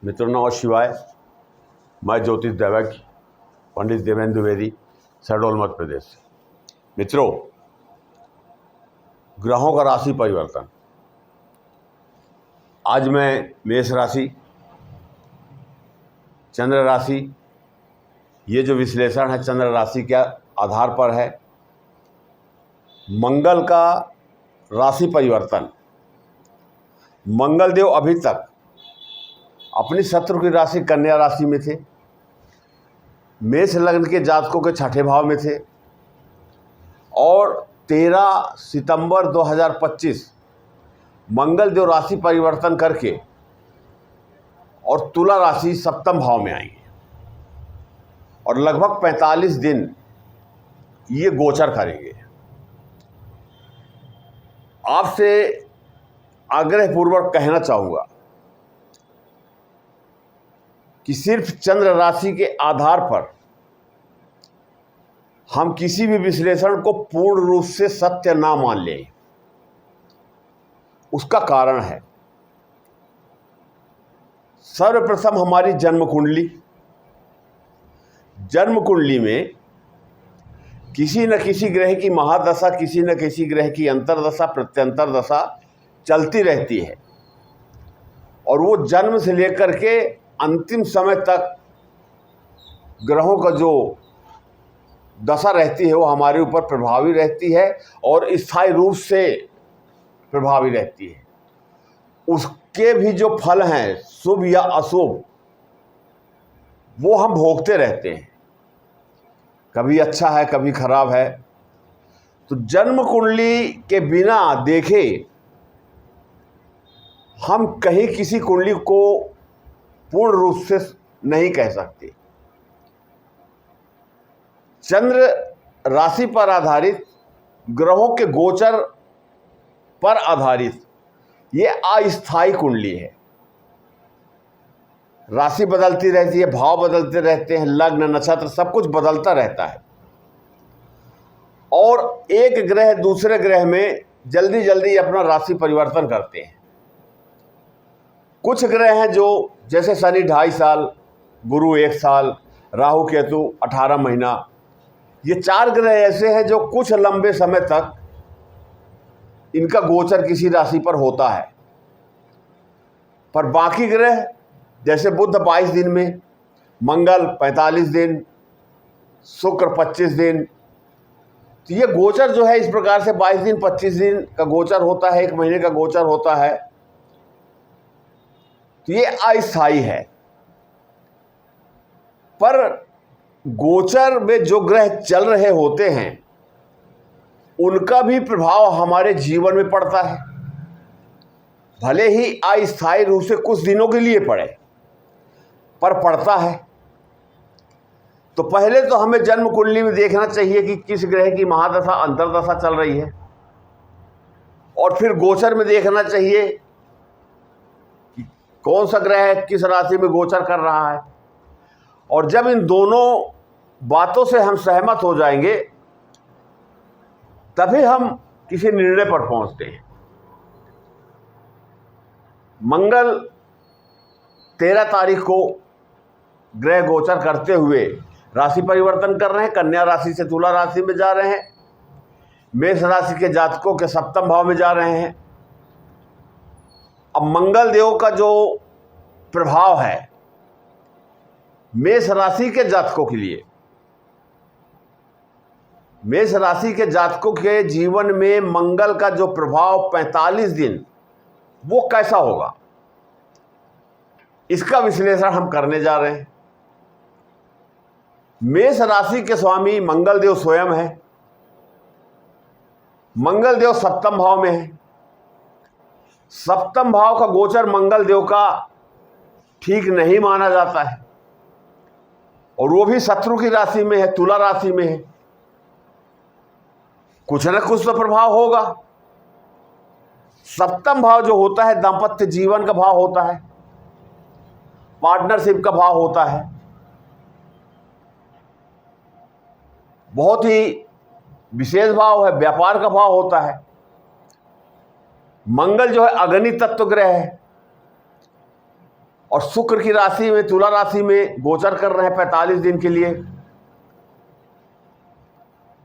मित्रों नमः शिवाय। मैं ज्योतिष दैवज्ञ पंडित देवेंद्र द्विवेदी, शहडोल मध्य प्रदेश से। मित्रों, ग्रहों का राशि परिवर्तन। आज मैं मेष राशि, चंद्र राशि, ये जो विश्लेषण है चंद्र राशि के आधार पर है। मंगल का राशि परिवर्तन। मंगल देव अभी तक अपनी शत्रु की राशि कन्या राशि में थे, मेष लग्न के जातकों के छठे भाव में थे, और 13 सितंबर 2025 मंगल देव राशि परिवर्तन करके और तुला राशि सप्तम भाव में आएंगे और लगभग 45 दिन ये गोचर करेंगे। आपसे आग्रहपूर्वक कहना चाहूँगा कि सिर्फ चंद्र राशि के आधार पर हम किसी भी विश्लेषण को पूर्ण रूप से सत्य ना मान लें। उसका कारण है, सर्वप्रथम हमारी जन्म कुंडली में किसी न किसी ग्रह की महादशा, किसी न किसी ग्रह की अंतर्दशा प्रत्यंतर दशा चलती रहती है, और वो जन्म से लेकर के अंतिम समय तक ग्रहों का जो दशा रहती है वो हमारे ऊपर प्रभावी रहती है और स्थायी रूप से प्रभावी रहती है। उसके भी जो फल हैं, शुभ या अशुभ, वो हम भोगते रहते हैं। कभी अच्छा है, कभी खराब है। तो जन्म कुंडली के बिना देखे हम कहीं किसी कुंडली को पूर्ण रूप से नहीं कह सकते। चंद्र राशि पर आधारित, ग्रहों के गोचर पर आधारित ये अस्थायी कुंडली है। राशि बदलती रहती है, भाव बदलते रहते हैं, लग्न नक्षत्र सब कुछ बदलता रहता है, और एक ग्रह दूसरे ग्रह में जल्दी जल्दी अपना राशि परिवर्तन करते हैं। कुछ ग्रह हैं जो जैसे शनि 2.5 साल, गुरु 1 साल, राहु केतु 18 महीना, ये 4 ग्रह ऐसे हैं जो कुछ लंबे समय तक इनका गोचर किसी राशि पर होता है। पर बाकी ग्रह जैसे बुध 22 दिन में, मंगल 45 दिन, शुक्र 25 दिन, तो ये गोचर जो है इस प्रकार से 22 दिन 25 दिन का गोचर होता है, 1 महीने का गोचर होता है। तो ये अस्थायी है। पर गोचर में जो ग्रह चल रहे होते हैं उनका भी प्रभाव हमारे जीवन में पड़ता है, भले ही अस्थायी रूप से कुछ दिनों के लिए पड़े, पर पड़ता है। तो पहले तो हमें जन्म कुंडली में देखना चाहिए कि किस ग्रह की महादशा अंतर्दशा चल रही है, और फिर गोचर में देखना चाहिए कि कौन सा ग्रह किस राशि में गोचर कर रहा है। और जब इन दोनों बातों से हम सहमत हो जाएंगे तभी हम किसी निर्णय पर पहुंचते हैं। मंगल 13 तारीख को ग्रह गोचर करते हुए राशि परिवर्तन कर रहे हैं, कन्या राशि से तुला राशि में जा रहे हैं, मेष राशि के जातकों के सप्तम भाव में जा रहे हैं। अब मंगल देव का जो प्रभाव है मेष राशि के जातकों के लिए, मेष राशि के जातकों के जीवन में मंगल का जो प्रभाव 45 दिन, वो कैसा होगा, इसका विश्लेषण हम करने जा रहे हैं। मेष राशि के स्वामी मंगल देव स्वयं है। मंगल देव सप्तम भाव में है। सप्तम भाव का गोचर मंगल देव का ठीक नहीं माना जाता है, और वो भी शत्रु की राशि में है, तुला राशि में है। कुछ न कुछ तो प्रभाव होगा। सप्तम भाव जो होता है दांपत्य जीवन का भाव होता है, पार्टनरशिप का भाव होता है, बहुत ही विशेष भाव है, व्यापार का भाव होता है। मंगल जो है अग्नि तत्व ग्रह है, और शुक्र की राशि में, तुला राशि में गोचर कर रहे हैं 45 दिन के लिए।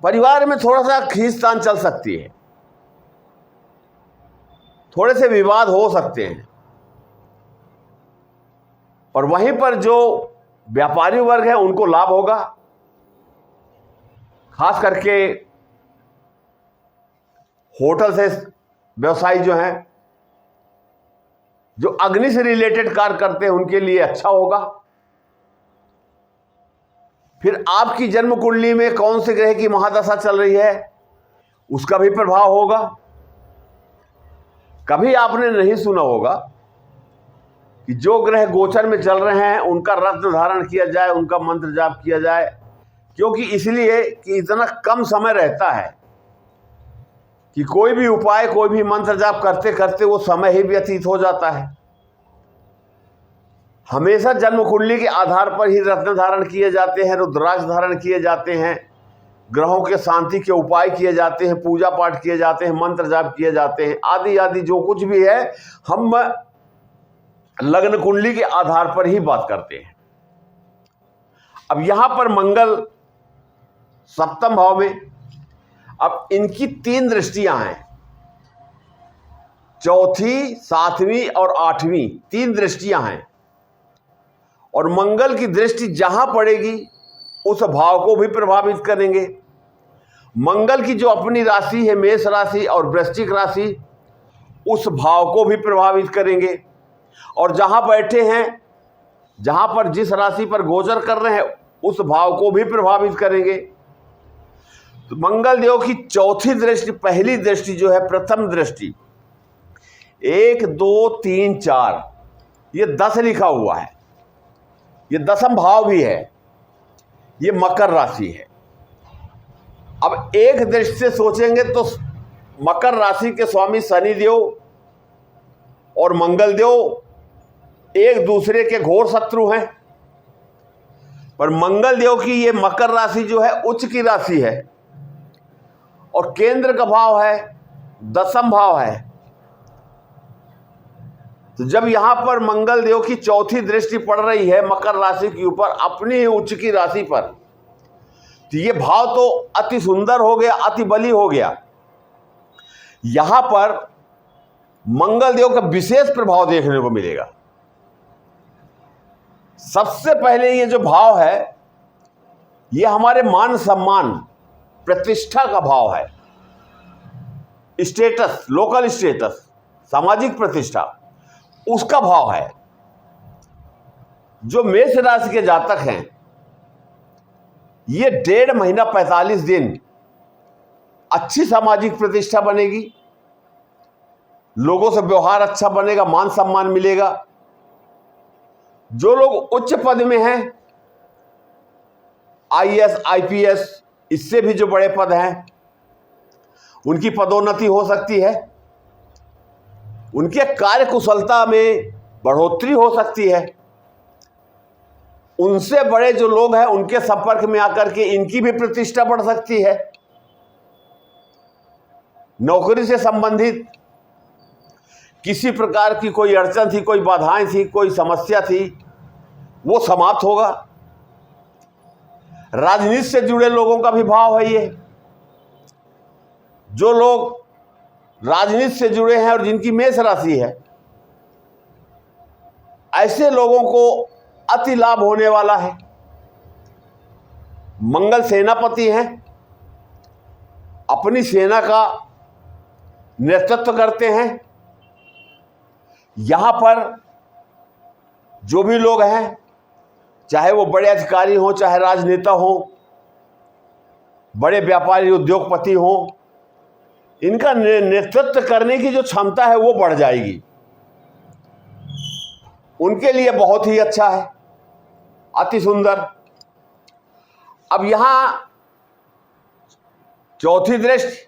परिवार में थोड़ा सा खींचतान चल सकती है, थोड़े से विवाद हो सकते हैं, और वहीं पर जो व्यापारी वर्ग है उनको लाभ होगा। खास करके होटल से व्यवसायी जो हैं, जो अग्नि से रिलेटेड कार्य करते हैं, उनके लिए अच्छा होगा। फिर आपकी जन्म कुंडली में कौन से ग्रह की महादशा चल रही है, उसका भी प्रभाव होगा। कभी आपने नहीं सुना होगा कि जो ग्रह गोचर में चल रहे हैं उनका रत्न धारण किया जाए, उनका मंत्र जाप किया जाए। क्योंकि इसलिए कि इतना कम समय रहता है कि कोई भी उपाय, कोई भी मंत्र जाप करते करते वो समय ही व्यतीत हो जाता है। हमेशा जन्म कुंडली के आधार पर ही रत्न धारण किए जाते हैं, रुद्राक्ष धारण किए जाते हैं, ग्रहों के शांति के उपाय किए जाते हैं, पूजा पाठ किए जाते हैं, मंत्र जाप किए जाते हैं, आदि आदि जो कुछ भी है हम लग्न कुंडली के आधार पर ही बात करते हैं। अब यहां पर मंगल सप्तम भाव में, अब इनकी 3 दृष्टियां हैं, चौथी, 7वीं और 8वीं 3 दृष्टियां हैं। और मंगल की दृष्टि जहां पड़ेगी उस भाव को भी प्रभावित करेंगे। मंगल की जो अपनी राशि है मेष राशि और वृश्चिक राशि, उस भाव को भी प्रभावित करेंगे। और जहां बैठे हैं, जहां पर जिस राशि पर गोचर कर रहे हैं, उस भाव को भी प्रभावित करेंगे। तो मंगल देव की चौथी दृष्टि, पहली दृष्टि जो है, प्रथम दृष्टि 1 2 3 4, ये 10 लिखा हुआ है, ये 10म भाव भी है, ये मकर राशि है। अब एक दृष्टि से सोचेंगे तो मकर राशि के स्वामी शनि देव और मंगल देव एक दूसरे के घोर शत्रु हैं। पर मंगल देव की ये मकर राशि जो है उच्च की राशि है और केंद्र का भाव है, 10म भाव है। तो जब यहां पर मंगल देव की चौथी दृष्टि पड़ रही है मकर राशि के ऊपर, अपनी ही उच्च की राशि पर, तो ये भाव तो अति सुंदर हो गया, अति बली हो गया। यहां पर मंगल देव का विशेष प्रभाव देखने को मिलेगा। सबसे पहले ये जो भाव है, ये हमारे मान सम्मान, प्रतिष्ठा का भाव है, स्टेटस, लोकल स्टेटस, सामाजिक प्रतिष्ठा, उसका भाव है। जो मेष राशि के जातक हैं, ये 1.5 महीना 45 दिन अच्छी सामाजिक प्रतिष्ठा बनेगी, लोगों से व्यवहार अच्छा बनेगा, मान सम्मान मिलेगा। जो लोग उच्च पद में हैं, IAS IPS, इससे भी जो बड़े पद हैं, उनकी पदोन्नति हो सकती है, उनके कार्य कुशलता में बढ़ोतरी हो सकती है। उनसे बड़े जो लोग हैं उनके संपर्क में आकर के इनकी भी प्रतिष्ठा बढ़ सकती है। नौकरी से संबंधित किसी प्रकार की कोई अड़चन थी, कोई बाधाएं थी, कोई समस्या थी, वो समाप्त होगा। राजनीति से जुड़े लोगों का भी भाव है ये। जो लोग राजनीति से जुड़े हैं और जिनकी मेष राशि है, ऐसे लोगों को अति लाभ होने वाला है। मंगल सेनापति हैं, अपनी सेना का नेतृत्व करते हैं। यहां पर जो भी लोग हैं, चाहे वो बड़े अधिकारी हों, चाहे राजनेता हों, बड़े व्यापारी उद्योगपति हों, इनका नेतृत्व करने की जो क्षमता है वो बढ़ जाएगी। उनके लिए बहुत ही अच्छा है, अति सुंदर। अब यहां चौथी दृष्टि,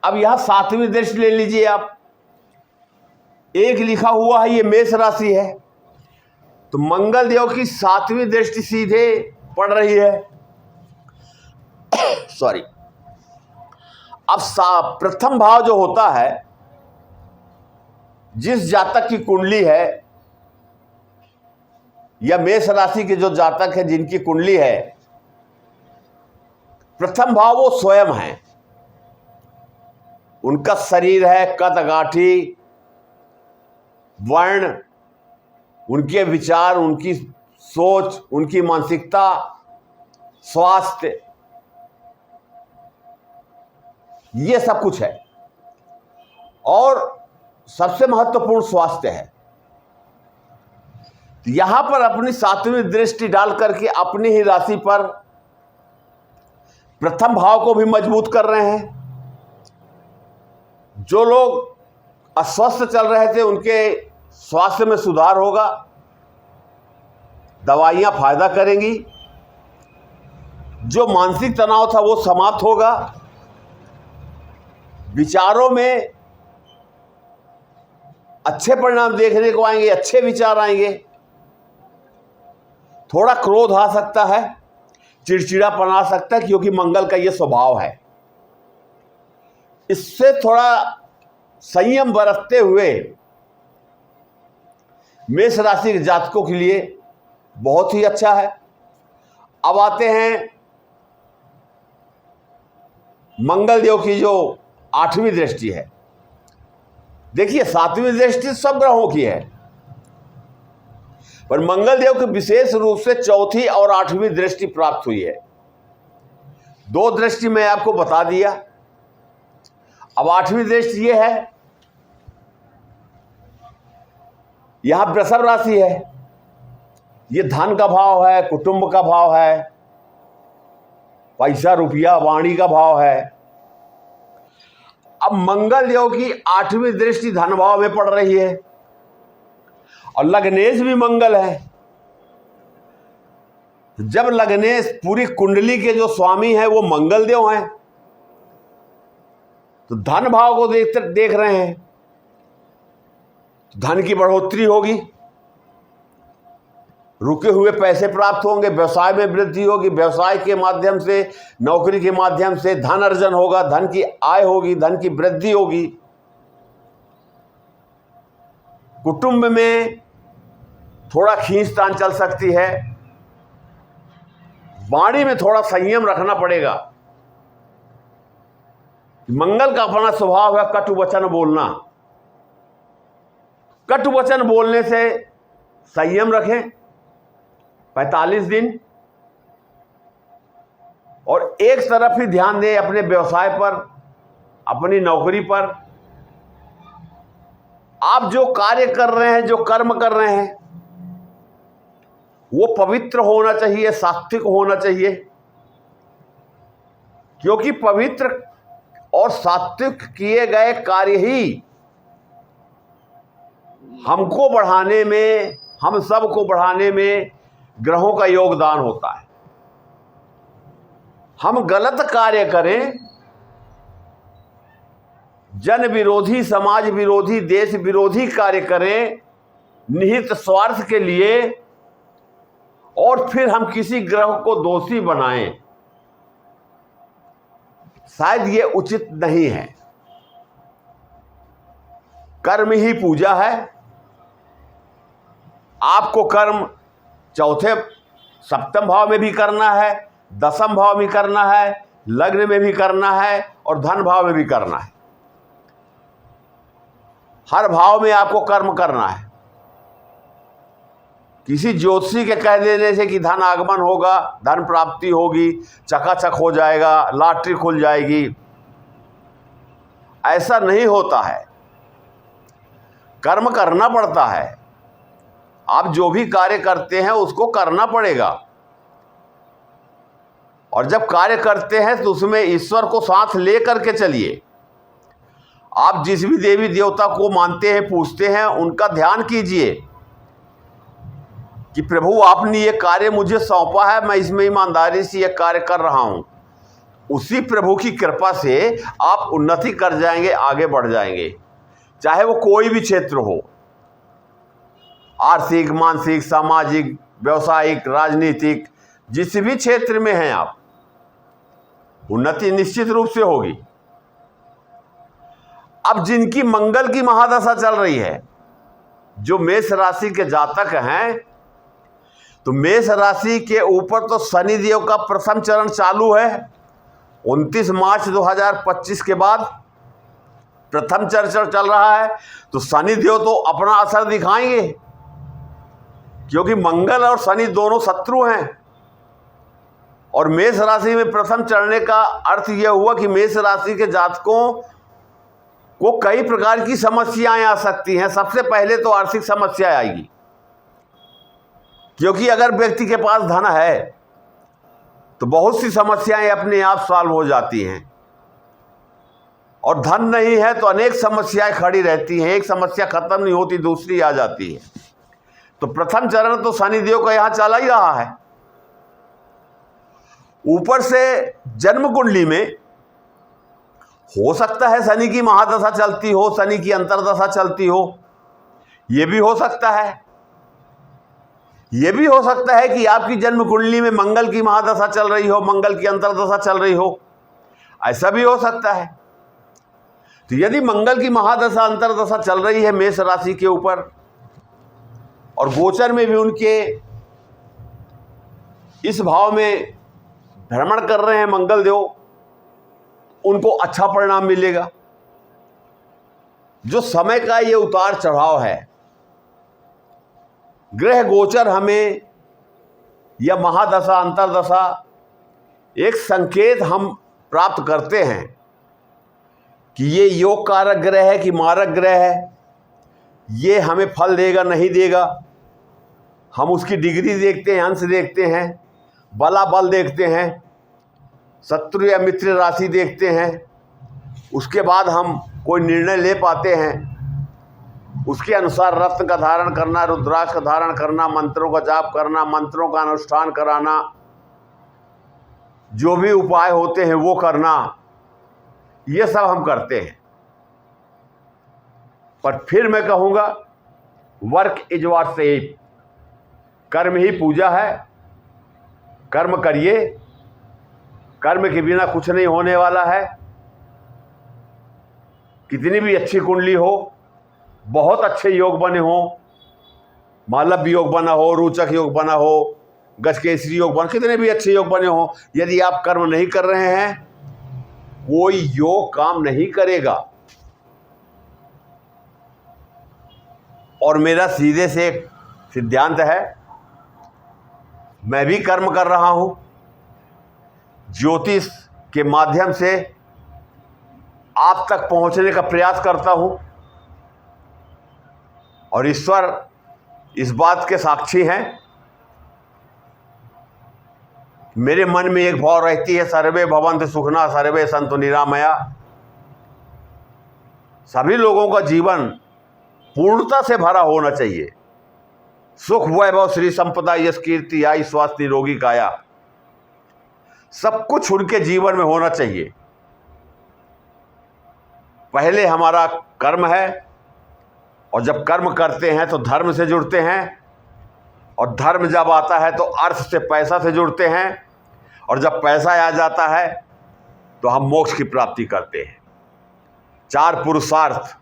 अब यहां 7वीं दृष्टि ले लीजिए आप। एक लिखा हुआ है, ये मेष राशि है, तो मंगल देव की 7वीं दृष्टि सीधे पड़ रही है। सॉरी। अब प्रथम भाव जो होता है, जिस जातक की कुंडली है या मेष राशि के जो जातक है जिनकी कुंडली है, प्रथम भाव वो स्वयं है, उनका शरीर है, कद गाठी, वर्ण, उनके विचार, उनकी सोच, उनकी मानसिकता, स्वास्थ्य, ये सब कुछ है। और सबसे महत्वपूर्ण स्वास्थ्य है। यहां पर अपनी सातवीं दृष्टि डाल करके अपनी ही राशि पर प्रथम भाव को भी मजबूत कर रहे हैं। जो लोग अस्वस्थ चल रहे थे उनके स्वास्थ्य में सुधार होगा, दवाइयां फायदा करेंगी, जो मानसिक तनाव था वो समाप्त होगा, विचारों में अच्छे परिणाम देखने को आएंगे, अच्छे विचार आएंगे। थोड़ा क्रोध आ सकता है, चिड़चिड़ापन आ सकता है, क्योंकि मंगल का ये स्वभाव है। इससे थोड़ा संयम बरतते हुए मेष राशि के जातकों के लिए बहुत ही अच्छा है। अब आते हैं मंगल देव की जो 8वीं दृष्टि है। देखिए, 7वीं दृष्टि सब ग्रहों की है, पर मंगल देव को विशेष रूप से 4थी और 8वीं दृष्टि प्राप्त हुई है। 2 दृष्टि मैं आपको बता दिया। अब 8वीं दृष्टि ये है, यहां वृषभ राशि है, ये धन का भाव है, कुटुंब का भाव है, पैसा रुपया वाणी का भाव है। अब मंगल देव की 8वीं दृष्टि धन भाव में पड़ रही है और लग्नेश भी मंगल है। जब लग्नेश पूरी कुंडली के जो स्वामी हैं वो मंगल देव हैं, तो धन भाव को देख रहे हैं, तो धन की बढ़ोतरी होगी, रुके हुए पैसे प्राप्त होंगे, व्यवसाय में वृद्धि होगी, व्यवसाय के माध्यम से, नौकरी के माध्यम से धन अर्जन होगा, धन की आय होगी, धन की वृद्धि होगी। कुटुंब में थोड़ा खींचतान चल सकती है, वाणी में थोड़ा संयम रखना पड़ेगा। मंगल का अपना स्वभाव है कटु वचन बोलना। कटु वचन बोलने से संयम रखें 45 दिन, और एक तरफ ही ध्यान दें अपने व्यवसाय पर, अपनी नौकरी पर। आप जो कार्य कर रहे हैं, जो कर्म कर रहे हैं, वो पवित्र होना चाहिए, सात्विक होना चाहिए, क्योंकि पवित्र और सात्विक किए गए कार्य ही हमको बढ़ाने में, हम सबको बढ़ाने में ग्रहों का योगदान होता है। हम गलत कार्य करें, जन विरोधी, समाज विरोधी, देश विरोधी कार्य करें निहित स्वार्थ के लिए, और फिर हम किसी ग्रह को दोषी बनाएं, शायद ये उचित नहीं है। कर्म ही पूजा है। आपको कर्म चौथे सप्तम भाव में भी करना है, दसम भाव में करना है, लग्न में भी करना है, और धन भाव में भी करना है। हर भाव में आपको कर्म करना है। किसी ज्योतिषी के कह देने से कि धन आगमन होगा, धन प्राप्ति होगी, चकाचक हो जाएगा, लॉटरी खुल जाएगी, ऐसा नहीं होता है। कर्म करना पड़ता है। आप जो भी कार्य करते हैं उसको करना पड़ेगा, और जब कार्य करते हैं तो उसमें ईश्वर को साथ ले करके चलिए। आप जिस भी देवी देवता को मानते हैं, पूजते हैं, उनका ध्यान कीजिए कि प्रभु आपने ये कार्य मुझे सौंपा है, मैं इसमें ईमानदारी से ये कार्य कर रहा हूं। उसी प्रभु की कृपा से आप उन्नति कर जाएंगे, आगे बढ़ जाएंगे, चाहे वो कोई भी क्षेत्र हो, आर्थिक, मानसिक, सामाजिक, व्यवसायिक, राजनीतिक, जिस भी क्षेत्र में हैं आप, उन्नति निश्चित रूप से होगी। अब जिनकी मंगल की महादशा चल रही है, जो मेष राशि के जातक हैं, तो मेष राशि के ऊपर तो शनि देव का प्रथम चरण चालू है। 29 मार्च 2025 के बाद प्रथम चरण चल रहा है। तो शनि देव तो अपना असर दिखाएंगे, क्योंकि मंगल और शनि दोनों शत्रु हैं। और मेष राशि में प्रथम चढ़ने का अर्थ यह हुआ कि मेष राशि के जातकों को कई प्रकार की समस्याएं आ सकती हैं। सबसे पहले तो आर्थिक समस्या आएगी, क्योंकि अगर व्यक्ति के पास धन है तो बहुत सी समस्याएं अपने आप सॉल्व हो जाती हैं, और धन नहीं है तो अनेक समस्याएं खड़ी रहती हैं। एक समस्या खत्म नहीं होती, दूसरी आ जाती है। तो प्रथम चरण तो शनिदेव का यहां चला ही रहा है। ऊपर से जन्म कुंडली में हो सकता है शनि की महादशा चलती हो, शनि की अंतरदशा चलती हो, यह भी हो सकता है। यह भी हो सकता है कि आपकी जन्म कुंडली में मंगल की महादशा चल रही हो, मंगल की अंतरदशा चल रही हो, ऐसा भी हो सकता है। तो यदि मंगल की महादशा अंतरदशा चल रही है मेष राशि के ऊपर, और गोचर में भी उनके इस भाव में भ्रमण कर रहे हैं मंगल देव, उनको अच्छा परिणाम मिलेगा। जो समय का ये उतार चढ़ाव है, ग्रह गोचर हमें या महादशा अंतरदशा एक संकेत हम प्राप्त करते हैं कि ये योग कारक ग्रह है कि मारक ग्रह है, ये हमें फल देगा नहीं देगा। हम उसकी डिग्री देखते हैं, अंश देखते हैं, बलाबल देखते हैं, शत्रु या मित्र राशि देखते हैं। उसके बाद हम कोई निर्णय ले पाते हैं। उसके अनुसार रत्न का धारण करना, रुद्राक्ष का धारण करना, मंत्रों का जाप करना, मंत्रों का अनुष्ठान कराना, जो भी उपाय होते हैं वो करना, ये सब हम करते हैं। पर फिर मैं कहूँगा, वर्क इज व्हाट सेव, कर्म ही पूजा है। कर्म करिए, कर्म के बिना कुछ नहीं होने वाला है। कितनी भी अच्छी कुंडली हो, बहुत अच्छे योग बने हों, मालव योग बना हो, रोचक योग बना हो, गजकेसरी योग बना, कितने भी अच्छे योग बने हों, यदि आप कर्म नहीं कर रहे हैं, कोई योग काम नहीं करेगा। और मेरा सीधे से एक सिद्धांत है, मैं भी कर्म कर रहा हूं, ज्योतिष के माध्यम से आप तक पहुंचने का प्रयास करता हूं, और ईश्वर इस बात के साक्षी हैं। मेरे मन में एक भाव रहती है, सर्वे भवन्तु सुखिनः सर्वे सन्तु निरामया। सभी लोगों का जीवन पूर्णता से भरा होना चाहिए। सुख वैभव श्री संपदा यश कीर्ति आयु स्वास्थ्य निरोगी काया, सब कुछ उनके जीवन में होना चाहिए। पहले हमारा कर्म है, और जब कर्म करते हैं तो धर्म से जुड़ते हैं, और धर्म जब आता है तो अर्थ से पैसा से जुड़ते हैं, और जब पैसा आ जाता है तो हम मोक्ष की प्राप्ति करते हैं। 4 पुरुषार्थ,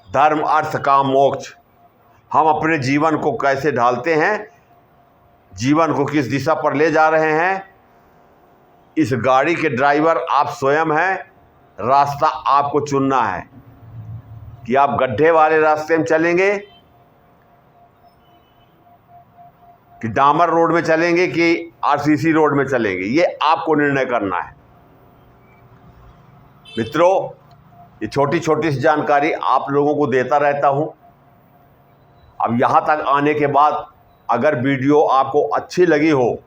धर्म अर्थ काम मोक्ष, हम अपने जीवन को कैसे ढालते हैं, जीवन को किस दिशा पर ले जा रहे हैं, इस गाड़ी के ड्राइवर आप स्वयं हैं। रास्ता आपको चुनना है कि आप गड्ढे वाले रास्ते में चलेंगे कि डामर रोड में चलेंगे कि आरसीसी रोड में चलेंगे, ये आपको निर्णय करना है। मित्रों, ये छोटी छोटी सी जानकारी आप लोगों को देता रहता हूं। अब यहाँ तक आने के बाद अगर वीडियो आपको अच्छी लगी हो,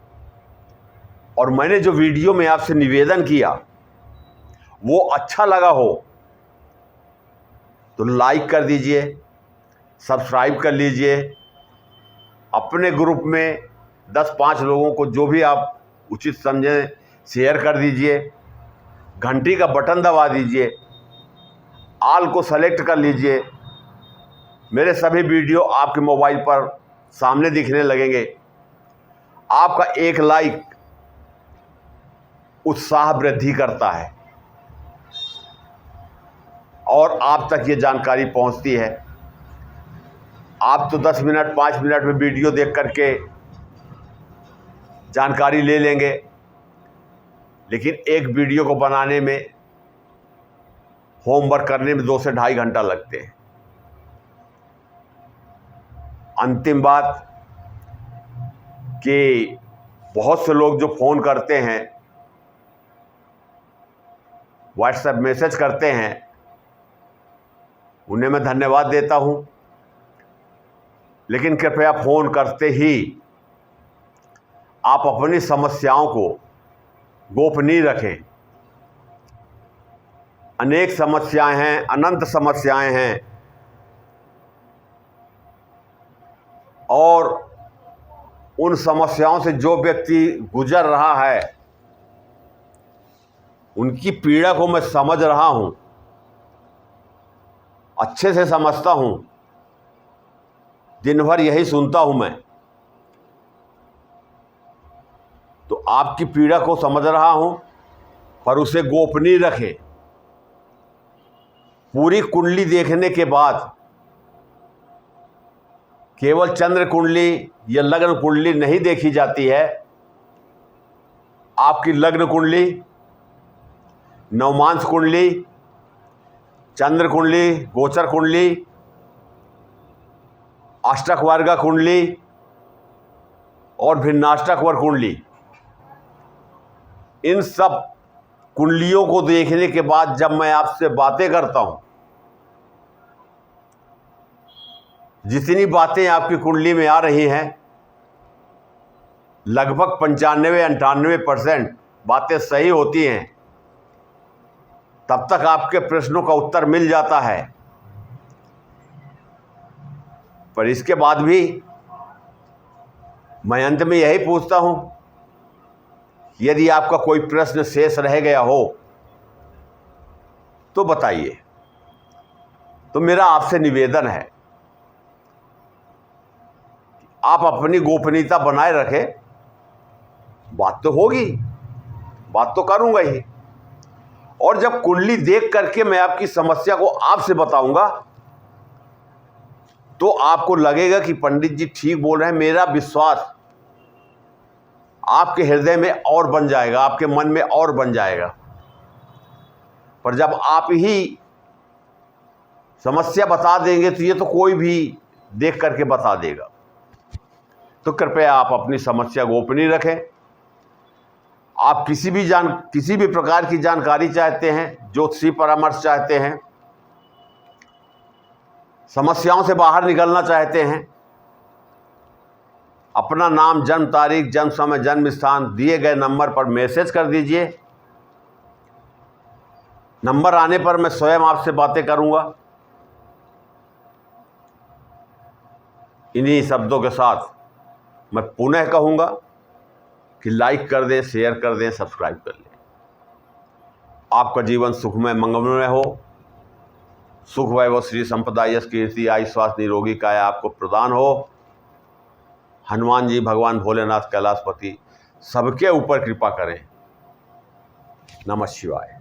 और मैंने जो वीडियो में आपसे निवेदन किया वो अच्छा लगा हो, तो लाइक कर दीजिए, सब्सक्राइब कर लीजिए, अपने ग्रुप में 10-5 लोगों को जो भी आप उचित समझें शेयर कर दीजिए, घंटी का बटन दबा दीजिए, ऑल को सेलेक्ट कर लीजिए। मेरे सभी वीडियो आपके मोबाइल पर सामने दिखने लगेंगे। आपका एक लाइक उत्साह वृद्धि करता है, और आप तक ये जानकारी पहुंचती है। आप तो 10 मिनट 5 मिनट में वीडियो देख करके जानकारी ले लेंगे, लेकिन एक वीडियो को बनाने में, होमवर्क करने में 2 से ढाई घंटा लगते हैं। अंतिम बात कि बहुत से लोग जो फ़ोन करते हैं, व्हाट्सएप मैसेज करते हैं, उन्हें मैं धन्यवाद देता हूं, लेकिन कृपया फ़ोन करते ही आप अपनी समस्याओं को गोपनीय रखें। अनेक समस्याएं हैं, अनंत समस्याएं हैं, और उन समस्याओं से जो व्यक्ति गुजर रहा है, उनकी पीड़ा को मैं समझ रहा हूं, अच्छे से समझता हूं। दिन भर यही सुनता हूं मैं, तो आपकी पीड़ा को समझ रहा हूं, पर उसे गोपनीय रखें। पूरी कुंडली देखने के बाद केवल चंद्र कुंडली या लग्न कुंडली नहीं देखी जाती है। आपकी लग्न कुंडली, नवमांश कुंडली, चंद्र कुंडली, गोचर कुंडली, अष्टक वर्गा कुंडली और भिन्नाष्टक वर्ग कुंडली, इन सब कुंडलियों को देखने के बाद जब मैं आपसे बातें करता हूं, जितनी बातें आपकी कुंडली में आ रही हैं, लगभग 95-98% बातें सही होती हैं। तब तक आपके प्रश्नों का उत्तर मिल जाता है। पर इसके बाद भी मैं अंत में यही पूछता हूं, यदि आपका कोई प्रश्न शेष रह गया हो तो बताइए। तो मेरा आपसे निवेदन है, आप अपनी गोपनीयता बनाए रखें। बात तो होगी, बात तो करूंगा ही, और जब कुंडली देख करके मैं आपकी समस्या को आपसे बताऊंगा तो आपको लगेगा कि पंडित जी ठीक बोल रहे हैं। मेरा विश्वास आपके हृदय में और बन जाएगा, आपके मन में और बन जाएगा। पर जब आप ही समस्या बता देंगे तो ये तो कोई भी देख करके बता देगा। तो कृपया आप अपनी समस्या गोपनीय रखें। आप किसी भी प्रकार की जानकारी चाहते हैं, ज्योतिषी परामर्श चाहते हैं, समस्याओं से बाहर निकलना चाहते हैं, अपना नाम, जन्म तारीख, जन्म समय, जन्म स्थान दिए गए नंबर पर मैसेज कर दीजिए। नंबर आने पर मैं स्वयं आपसे बातें करूंगा। इन्हीं शब्दों के साथ मैं पुनः कहूंगा कि लाइक कर दें, शेयर कर दें, सब्सक्राइब कर लें। आपका जीवन सुखमय मंगलमय हो। सुख वैभव श्री संपदा यश कीर्ति आयु स्वास्थ्य निरोगी काया आपको प्रदान हो। हनुमान जी, भगवान भोलेनाथ, कैलाशपति सबके ऊपर कृपा करें। नमः शिवाय।